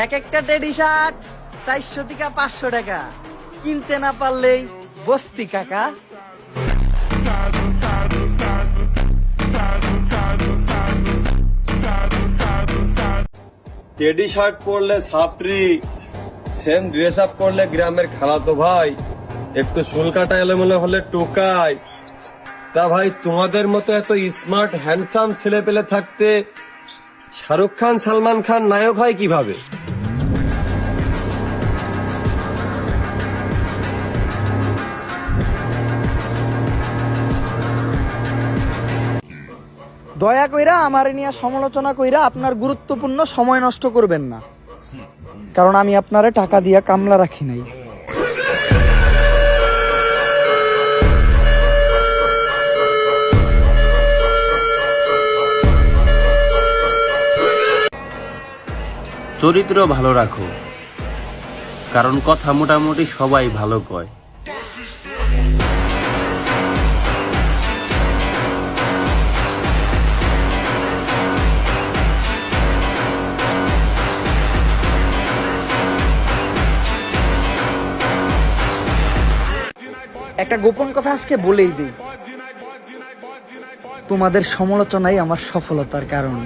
এক একটা teddy shirt 400 থেকে 500 টাকা, কিনতে না পারলেই বস্তি কাকা। টেডি শার্ট পরলে ছাপরি, সেম ড্রেস আপ করলে গ্রামের খালাতো ভাই, একটু চুল কাটা এলোমেলো হলে টোকাই। তা ভাই তোমাদের মতো এত স্মার্ট হ্যান্ডসাম ছেলে পেলে থাকতে শাহরুখ খান সালমান খান নায়ক হয় কিভাবে? দয়া কইরা আমার নিয়ে সমালোচনা কইরা আপনার গুরুত্বপূর্ণ সময় নষ্ট করবেন না, কারণ আমি আপনারে টাকা দিয়া কামলা রাখি নাই। চরিত্র ভালো রাখো, কারণ কথা মোটামুটি সবাই ভালো কয়। একটা গোপন কথা আজকে বলেই দিই, তোমাদের সমালোচনাই আমার সফলতার কারণ।